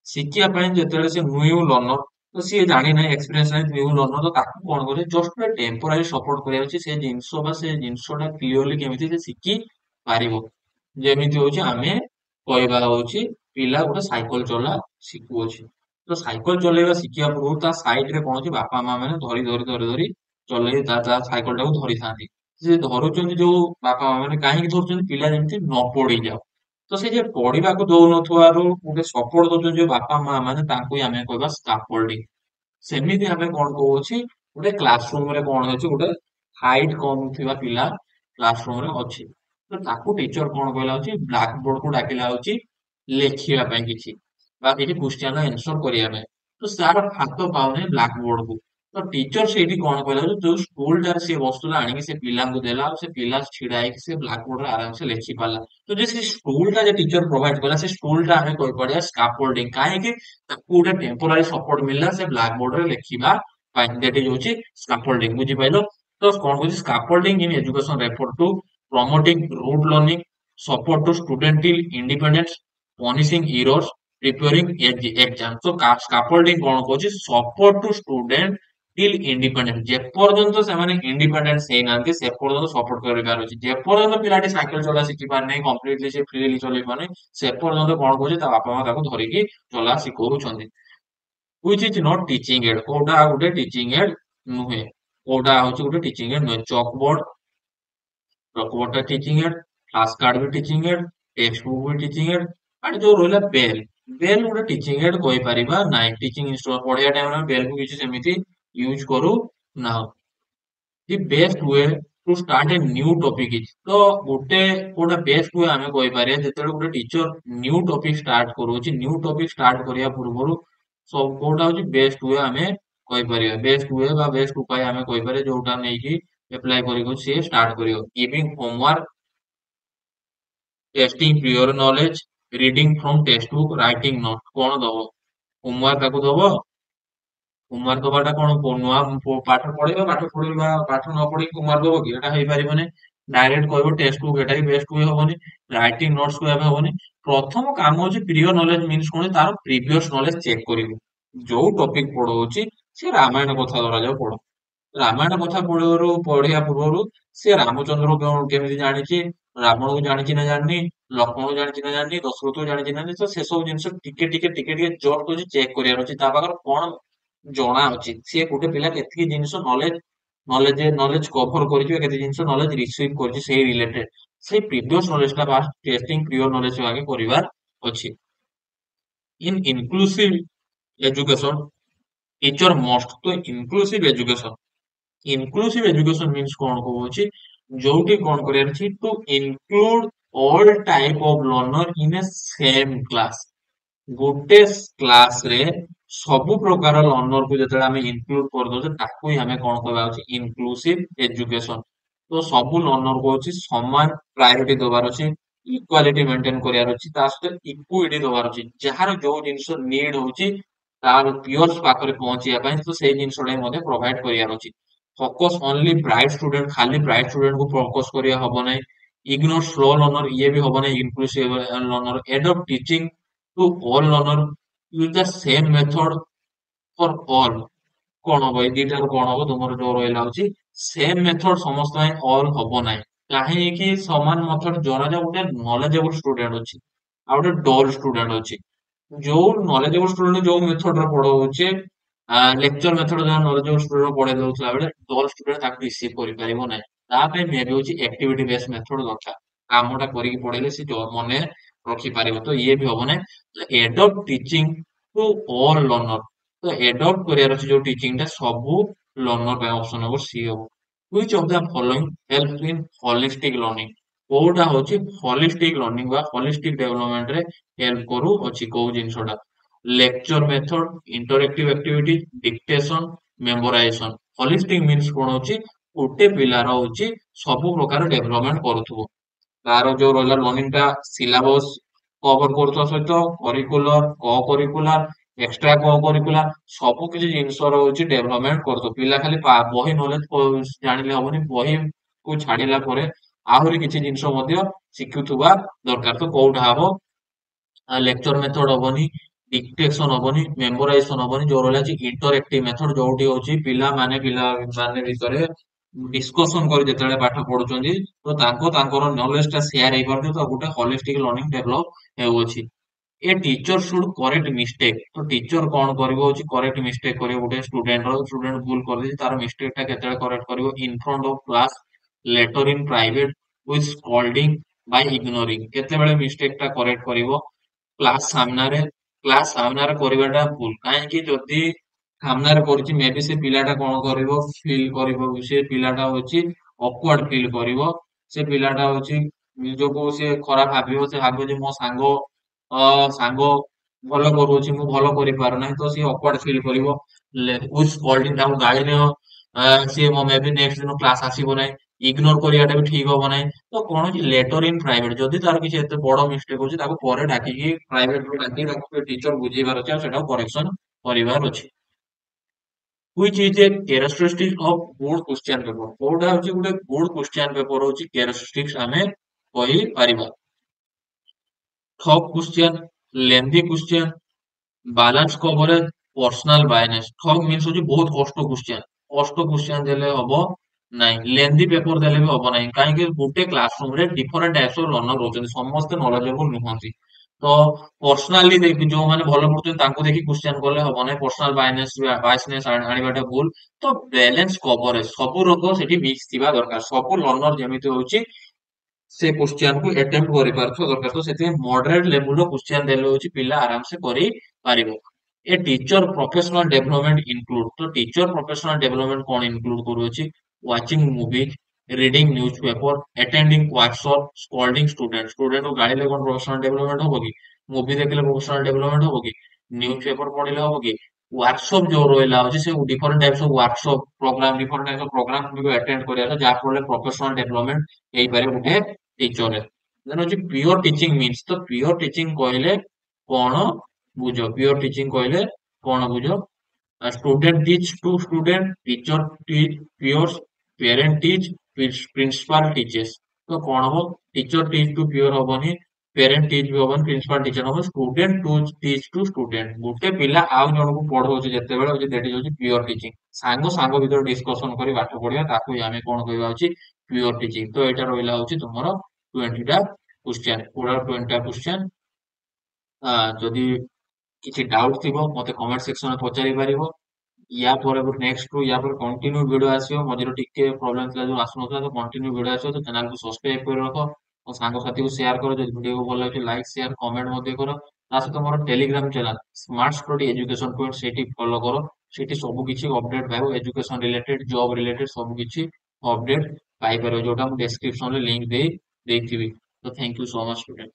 ଶିଖିବା ପାଇଁ ଯେତେବେଳେ ସେ ନ୍ୟୁ ଲର୍ଣ୍ଣର, ତ ସିଏ ଜାଣିନାହିଁ, ଏକ୍ସପିରିଏନ୍ସ ନାହିଁ, ନ୍ୟୁ ଲର୍ଣ୍ଣର, ତ ତାକୁ କଣ କରିବେ, ଜଷ୍ଟ ଗୋଟେ ଟେମ୍ପୋରାରୀ ସପୋର୍ଟ କରିବା ଅଛି, ସେ ଜିନିଷ ବା ସେ ଜିନିଷଟା କ୍ଲିୟରଲି କେମିତି ସେ ଶିଖି ପାରିବ। ଯେମିତି ହଉଛି ଆମେ କହିବା ହଉଛି, ପିଲା ଗୋଟେ ସାଇକେଲ ଚଲା ଶିଖୁଅଛି, ତ ସାଇକେଲ ଚଲେଇବା ଶିଖିବା ପୂର୍ବରୁ ତା ସାଇଡ ରେ କଣ ଅଛି, ବାପା ମା ମାନେ ଧରି ଧରି ଚଲେଇ ତା ସାଇକେଲ ଟାକୁ ଧରିଥାନ୍ତି। ସେ ଧରୁଛନ୍ତି ଯୋଉ ବାପା ମା ମାନେ କାହିଁକି ଧରୁଛନ୍ତି ପିଲା ଯେମିତି ନ ପଡିଯାଉ। ତ ସେ ଯେ ପଢିବାକୁ ଦଉନଥିବାରୁ ଗୋଟେ ସପୋର୍ଟ ଦଉଛନ୍ତି ଯୋଉ ବାପା ମା ମାନେ ତାଙ୍କୁ ହିଁ ଆମେ କହିବା ସ୍କାଫୋଲ୍ଡିଂ। ସେମିତି ଆମେ କଣ କହୁଛି ଗୋଟେ କ୍ଲାସ ରୁମ ରେ କଣ ଅଛି ଗୋଟେ ହାଇଟ କମ ଥିବା ପିଲା କ୍ଲାସ ରୁମ ରେ ଅଛି। ତ ତାକୁ ଟିଚର କଣ କହିଲା ହଉଛି ବ୍ଲାକ ବୋର୍ଡ କୁ ଡାକିଲା ହଉଛି ଲେଖିବା ପାଇଁ କିଛି ବା କିଛି କ୍ୱେଶ୍ଚିନ ଆନ୍ସର କରିବା ପାଇଁ। ତ ତାର ହାତ ପାଉନି ବ୍ଲାକ ବୋର୍ଡ କୁ। ତ ଟିଚର ସେଇଠି କଣ କହିଲା ହଉଛି ଯୋଉ ଷ୍ଟୁଲ ଟାରେ ସେ ବସୁଥିଲା ଆଣିକି ସେ ପିଲାଙ୍କୁ ଦେଲା ଆଉ ସେ ପିଲା ଛିଡା ହେଇକି ସେ ବ୍ଲାକ ବୋର୍ଡ ରେ ଆରାମସେ ଲେଖି ପାରିଲା। ତ ଯେ ସେ ଷ୍ଟୁଲ ଟା ଯେ ଟିଚର ପ୍ରୋଭାଇଡ କଲା ସେ ଷ୍ଟୁଲ ଟା ଆମେ କହିପାରିବା ସ୍କାଫୋଲ୍ଡିଂ। କାହିଁକି ତାକୁ ଗୋଟେ ଟେମ୍ପୋରାରୀ ସପୋର୍ଟ ମିଳିଲା ସେ ବ୍ଲାକ ବୋର୍ଡ ରେ ଲେଖିବା ପାଇଁ। ଦ୍ୟାଟ ଇଜ ହଉଛି ସ୍କାଫୋଲ୍ଡିଂ। ବୁଝିପାରିଲ? ତ କଣ କହୁଛି scaffolding in education refer to promoting rote learning, support to student independence, punishing errors, preparing exam। ତ scaffolding କଣ କହୁଛି support to student till independent. ଯେପର୍ଯ୍ୟନ୍ତ ସେମାନେ ଇଣ୍ଡିପେଣ୍ଡେନ୍ସ ହେଇନାହାନ୍ତି ସେ ପର୍ଯ୍ୟନ୍ତ ସପୋର୍ଟ କରିବାର ଅଛି। ଯେପର୍ଯ୍ୟନ୍ତ ପିଲାଟି ସାଇକେଲ ଚଲା ଶିଖି ପାରୁନି କମ୍ପ୍ଲିଟଲି ସେ ଫ୍ରିଲି ଚଲେଇ ପାରୁନି ସେ ପର୍ଯ୍ୟନ୍ତ କଣ କହୁଛି ତା ବାପା ମା ତାକୁ ଧରିକି ଚଲା ଶିଖଉଛନ୍ତି। which is not teaching aid। କୋଉଟା ଗୋଟେ ଟିଚିଂ ଏଡ୍ ନୁହେଁ। କୋଉଟା ହଉଛି ଗୋଟେ ଟିଚିଂ ଏଡ୍ ନୁହେଁ। ଚକବୋର୍ଡ ଟା ଟିଚିଂ ଏଡ୍, ଫ୍ଲାସ କାର୍ଡ ବି ଟିଚିଂ ଏଡ୍, ଟେକ୍ସଟ ବୁକ୍ ବି ଟିଚିଂ ଏଡ୍। ଆଉ ଯୋଉ ରହିଲା ବେଲ୍, ବେଲ୍ ଗୋଟେ ଟିଚିଂ ଏଡ୍ କହିପାରିବା ନାହିଁ। ଟିଚିଂ ଇନଷ୍ଟ୍ରୁମେଣ୍ଟ ପଢିବା ଟାଇମରେ ବେଲ୍ କୁ କିଛି ସେମିତି ୟୁଜ କରୁ ନାହୁଁ। The best way to start A new topic is. ତ କୋଉଟା ବେଷ୍ଟ ୱେ ଆମେ କହିପାରିବା ଯେତେବେଳେ ଗୋଟେ ଟିଚର ନ୍ୟୁ ଟପିକ ଷ୍ଟାର୍ଟ କରୁଛି ନ୍ୟୁ ଟପିକ ଷ୍ଟାର୍ଟ କରିବା ପୂର୍ବରୁ ସବୁ କୋଉଟା ହଉଛି ବେଷ୍ଟ ୱେ ଆମେ କହିପାରିବା। ବେଷ୍ଟ ୱେ ବା ବେଷ୍ଟ ଉପାୟ ଆମେ କହିପାରିବା ଯୋଉଟା ନେଇକି ଆପ୍ଲାଏ କରିକି ସିଏ ଷ୍ଟାର୍ଟ କରିବ। Giving homework, testing prior knowledge, reading from text book, writing note. କଣ ଦବ? ହୋମୱାର୍କ ତାକୁ ଦବ। ହୋମୱାର୍କ ଦବାଟା କଣ ନୂଆ ପାଠ ପଢେଇବା ପାଠ ପଢେଇବା ପାଠ ନ ପଢିକି ହୋମୱାର୍କ ଦବ କି ଏଟା ହେଇପାରିବନି। ଡାଇରେକ୍ଟ କହିବ ଟେକ୍ସଟ ବୁକ୍ ଏଟା ବି ବେଷ୍ଟ ୱେ ହବନି। ରାଇଟିଂ ନୋଟ୍ସ କହିବା ପାଇଁ ହବନି। ପ୍ରଥମ କାମ ହଉଛି ପ୍ରିୟ ନଲେଜ ମିନ୍ସ କଣ ତାର ପ୍ରିଭିୟସ ନଲେଜ ଚେକ୍ କରିବୁ। ଯୋଉ ଟପିକ ପଢଉଛି ସେ ରାମାୟଣ କଥା ଧରାଯାଉ ପଢ। ରାମାୟଣ କଥା ପଢିବା ପୂର୍ବରୁ ସେ ରାମଚନ୍ଦ୍ର କେମିତି ଜାଣିଛି, ରାବଣକୁ ଜାଣିଛି ନା ଜାଣିନି, ଲକ୍ଷ୍ମଣକୁ ଜାଣିଛି ନା ଜାଣିନି, ଦଶରଥକୁ ଜାଣିଛି ନା ଜାଣିନି। ତ ସେସବୁ ଜିନିଷ ଟିକେ ଟିକେ ଜଷ୍ଟ ହଉଛି ଚେକ୍ କରିବାର ଅଛି ତା ପାଖରେ କଣ ଜଣା ଅଛି। ସିଏ ଗୋଟେ ପିଲା କେତିକି ଜିନିଷ ନଲେଜ କଭର କରିଛି କେତେ ଜିନିଷ ନଲେଜ ରିସିଭ କରିଛି ସେଇ ରିଲେଟେଡ। ସେଇ ପ୍ରିଭିୟସ ନଲେଜ ଟା ଫାଷ୍ଟ ଟେଷ୍ଟିଂ ପ୍ରିୟ ନଲେଜ ଆଗେ କରିବାର ଅଛି। ଇନ ଇନକ୍ଲୁସିଭ ଏଜୁକେସନ ଟିଚର ମଷ୍ଟ। ତ ଇନକ୍ଲୁସିଭ ଏଜୁକେସନ ମିନ୍ସ କଣ କହୁଛି ଯୋଉଠି କଣ କରିବାର ଅଛି to include all type of learner in a same class. ଗୋଟେ କ୍ଲାସ ରେ ସବୁ ପ୍ରକାର ଲର୍ନର କୁ ଯେତେବେଳେ ଆମେ ଇନକ୍ଲୁଡ କରିଦଉଛେ ତାକୁ ହିଁ ଆମେ କଣ କହିବା ହଉଛି ଇନକ୍ଲୁସିଭ ଏଜୁକେସନ। ତ ସବୁ ଲର୍ନର କୁ ହଉଛି ସମାନ ପ୍ରାୟୋରିଟି ଦବାର ଅଛି, ଇକ୍ୱାଲିଟି ମେଣ୍ଟେନ କରିବାର ଅଛି, ତା ସହିତ ଇକ୍ୱିଟି ଦବାର ଅଛି। ଯାହାର ଯୋଉ ଜିନିଷ ନିଡ ହଉଛି ତାର ପିଅର୍ସ ପାଖରେ ପହଞ୍ଚିବା ପାଇଁ ତ ସେଇ ଜିନିଷଟା ହିଁ ମଧ୍ୟ ପ୍ରୋଭାଇଡ କରିବାର ଅଛି। ଫୋକସ ଅନଲି ବ୍ରାଇଟ ଷ୍ଟୁଡେଣ୍ଟ, ଖାଲି ବ୍ରାଇଟ ଷ୍ଟୁଡେଣ୍ଟ କୁ ଫୋକସ କରିବା ହବ ନାହିଁ। ଇଗ୍ନୋର ସ୍ଲୋ ଲର୍ନର ଇଏ ବି ହବ ନାହିଁ। Inclusive learner adapt teaching to all learner, use the same method for all. କଣ ହବ ଏଇ ଦିଟାରୁ କଣ ହବ ତୁମର ଯୋଉ ରହିଲା ହଉଛି ସେମ ମେଥଡ ସମସ୍ତ ପାଇଁ ଅଲ ହବ ନାହିଁ। କାହିଁକି ସମାନ ମେଥଡ ଜଣେ ଗୋଟେ ନଲେଜେବଲ ଷ୍ଟୁଡେଣ୍ଟ ଅଛି ଆଉ ଗୋଟେ ଡଲ ଷ୍ଟୁଡେଣ୍ଟ ଅଛି। ଯୋଉ ନଲେଜେବଲ ଷ୍ଟୁଡେଣ୍ଟ ଯୋଉ ମେଥଡରେ ପଢଉଛି ଲେକ୍ଚର ମେଥଡ ଯାହା ନଲେଜେବଲ ଷ୍ଟୁଡେଣ୍ଟ ପଢେଇ ଦଉଥିଲା ବେଳେ ଡଲ ଷ୍ଟୁଡେଣ୍ଟ ତାକୁ ରିସିଭ କରିପାରିବ ନାହିଁ। ତା ପାଇଁ ମେ ବି ହଉଛି ଆକ୍ଟିଭିଟି ବେସ୍ଡ ମେଥଡ ଦରକାର। କାମଟା କରିକି ପଢେଇଲେ ସେ ମନେ ରଖିପାରିବ। ତ ଇଏ ବି ହବ ନାହିଁ। Adopt teaching to all learner. ତ ଏଡପ୍ଟ କରିବାର ଅଛି ଯୋଉ ଟିଚିଂ ଟା ସବୁ ଲର୍ନର ପାଇଁ ଅପସନ ହବ ସି ହବ। which of the following helps in holistic learning। କୋଉଟା ହଉଛି holistic learning ବା holistic development ରେ ହେଲ୍ପ କରୁ ଅଛି କୋଉ ଜିନିଷଟା? Lecture method, interactive activity, dictation, memorization. holistic means କଣ ହଉଛି ଗୋଟେ ପିଲାର ହଉଛି ସବୁ ପ୍ରକାର ଡେଭଲପମେଣ୍ଟ କରୁଥିବ। ତାର ଯୋଉ ରହିଲା ଲର୍ଣ୍ଣିଂ ଟା ସିଲାବସ କଭର କରୁଥିବା ସହିତ କରିକୁଲର, କ କରିକୁଲାର, ଏକ୍ସଟ୍ରା କ କରିକୁଲାର ସବୁ କିଛି ଜିନିଷ ରହୁଛି ଡେଭଲପମେଣ୍ଟ କରୁଥିବ। ପିଲା ଖାଲି ବହି ନଲେଜ ଜାଣିଲେ ହବନି, ବହି କୁ ଛାଡିଲା ପରେ ଆହୁରି କିଛି ଜିନିଷ ମଧ୍ୟ ଶିଖୁଥିବା ଦରକାର। ତ କୋଉଟା ହବ? ଲେକ୍ଚର ମେଥଡ ହବନି, ଡିକ୍ଟେସନ ହବନି, ମେମୋରାଇଜେସନ ହବନି। ଯୋଉ ରହିଲା ଇଣ୍ଟରଆକ୍ଟିଭ ମେଥଡ ଯୋଉଠି ହଉଛି ପିଲାମାନେ ଭିତରେ ଡିସକସନ କରି ଯେତେବେଳେ ପାଠ ପଢୁଛନ୍ତି ତ ତାଙ୍କର ନଲେଜ ଟା ସେୟାର ହେଇପାରୁଛି ତ ଗୋଟେ ହୋଲିଷ୍ଟିକ ଲର୍ଣ୍ଣିଂ ଡେଭଲପ ହେଉଅଛି। A teacher should correct mistake. तो टीचर कौन करिवो होची करेक्ट मिस्टेक करिवो गोटे स्टूडेंट भूल कर देछि तार मिस्टेक टा केतेले करेक्ट करिवो in front of class, later in private, with scolding, by ignoring. केतेबेले मिस्टेक टा करेक्ट करिवो क्लास सामनारे करिवाटा भूल काहेकि जदि सामनारे करछि मे बी से पिलाटा कोन करिवो फील करिवो से पिलाटा होछि ऑकवर्ड फील करिवो। से पिलाटा होछि ନିଜକୁ ସେ ଖରାପ ଭାବିବ ସେ ଭାବିବ ଯେ ମୋ ସାଙ୍ଗ ଭଲ କରୁଛି ମୁଁ ଭଲ କରିପାରୁନାହିଁ ତ ସିଏ ଅକ୍ୱାର୍ଡ ଫିଲ୍ କରିବ। ୱିଥ୍ ସ୍କଲ୍ଡିଂ ତାକୁ ଗାଳି ଦେବ ସିଏ ମୋ ମେ ବି ନେକ୍ସଟ ଦିନ କ୍ଲାସ ଆସିବ ନାହିଁ। ଇଗ୍ନୋର କରିବାଟା ବି ଠିକ ହବ ନାହିଁ। ତ କଣ କି ଲେଟର ଇନ୍ ପ୍ରାଇଭେଟ ଯଦି ତାର କିଛି ଏତେ ବଡ ମିଷ୍ଟେକ ହଉଛି ତାକୁ ପରେ ଡାକିକି ପ୍ରାଇଭେଟ ରୁ ଡାକିକି ତାକୁ ଟିଚର ବୁଝେଇବାର ଅଛି ଆଉ ସେଟାକୁ କରେକ୍ସନ କରିବାର ଅଛି। which is a characteristic of good question paper କୋଉଟା ହଉଛି ଗୋଟେ good question paper ହଉଛି characteristics ଆମେ କହିପାରିବା। tough question, lengthy question, balance coverage, personal bias। ଠକ୍ means ହଉଛି ବହୁତ କଷ୍ଟ କ୍ୱେଶ୍ଚନ ଦେଲେ ହବ ନାହିଁ ଲେନ୍ଦି ପେପର ଦେଲେ ବି ହବ ନାହିଁ କାହିଁକି ଗୋଟେ କ୍ଲାସରୁମ ରେ ଡିଫରେଣ୍ଟ ଟାଇପସ ଅଫ ଲର୍ଣ୍ଣର ରହୁଛନ୍ତି ସମସ୍ତେ ନଲେଜେବଲ ନୁହନ୍ତି। ତ ପର୍ସନାଲି ଦେଖି ଯୋଉମାନେ ଭଲ ପଢୁଛନ୍ତି ତାଙ୍କୁ ଦେଖି କ୍ୱେଶ୍ଚନ କଲେ ହବ ନାହିଁ ପର୍ସନାଲ ବାୟସନେସ ଆଣିବାଟା ଭୁଲ। ତ ବାଲାନ୍ସ କଭରେଜ ସବୁ ରୋଗ ସେଠି ମିକ୍ସ ଥିବା ଦରକାର ସବୁ ଲର୍ଣ୍ଣର ଯେମିତି ହଉଛି ସେ କ୍ୱେଶ୍ଚନ କୁ ଆଟେମ୍ପ୍ଟ କରିପାରୁଥିବା ଦରକାର ତ ସେଥିପାଇଁ ମଡରେଟ ଲେଭେଲ ର କ୍ୱେଶ୍ଚନ ଦେଲେ ହଉଛି ପିଲା ଆରାମସେ କରିପାରିବ। A teacher professional development include तो टीचर प्रोफेशनल डेवलपमेंट कौन इंक्लूड करूची watching movies, reading newspaper, attending workshop, scolding student को गाड़ी ले कौन प्रोफेशनल डेवलपमेंट होगी। मूवी देखले प्रोफेशनल डेवलपमेंट होगी। न्यूज़पेपर पढ़िले होगी। वर्कशॉप जो रोइला होची से different types of workshop program different types of program को अटेंड करिया जा फଳରେ प्रोफेशनल डेवलपमेंट हेई पारे गुटे टीचर रे। देन होची प्योर टीचिंग मींस तो प्योर टीचिंग कहले कोन बुझ प्योर टीचिंग कहले कोन बुझ student teach to student teacher teach peers parent teach principal teaches. तो कौन हो टीचर टीच टू पियर हबनी पेरेंट टीच भी हबनी प्रिंसिपल टीचर हबो student to teach to student गुटे पिला आउ जणको पढौछि जेतेबेले होछि दैट इज होछि प्योर टीचिंग। सांग सांग भीतर डिस्कशन करी पाठ पढिया ताकू ही हमें कोन कहबा होछि प्योर टीचिंग। तो एटा रहिला होछि तुमरो 20 टा क्वेश्चन पूरा 20 टा क्वेश्चन। जदि କିଛି ଡାଉଟ ଥିବ ମତେ କମେଣ୍ଟ ସେକ୍ସନରେ ପଚାରି ପାରିବ। ୟା ପରେ ନେକ୍ସଟ ୟା ପରେ କଣ୍ଟିନ୍ୟୁ ଭିଡିଓ ଆସିବ ମଝିରେ ଟିକେ ପ୍ରୋବ୍ଲେମ ଥିଲା ଯୋଉ ଆସୁନଥିଲା ତ କଣ୍ଟିନ୍ୟୁ ଭିଡିଓ ଆସିବ ତ ଚ୍ୟାନେଲକୁ ସବସ୍କ୍ରାଇବ କରି ରଖ ମୋ ସାଙ୍ଗସାଥିକୁ ସେୟାର କର ଯଦି ଭିଡିଓ ଭଲ ଲାଗୁଛି ଲାଇକ୍ ସେୟାର କମେଣ୍ଟ ମଧ୍ୟ କର। ତା ସହିତ ମୋର Telegram channel smart study education point ସେଇଠି ଫଲୋ କର ସେଠି ସବୁ କିଛି ଅପଡେଟ ପାଇବ ଏଜୁକେସନ ରିଲେଟେଡ ଜବ ରିଲେଟେଡ ସବୁ କିଛି ଅପଡେଟ ପାଇପାରିବ ଯୋଉଟା ମୁଁ ଡେସକ୍ରିପସନରେ ଲିଙ୍କ ଦେଇଥିବି। ତ thank you so much student.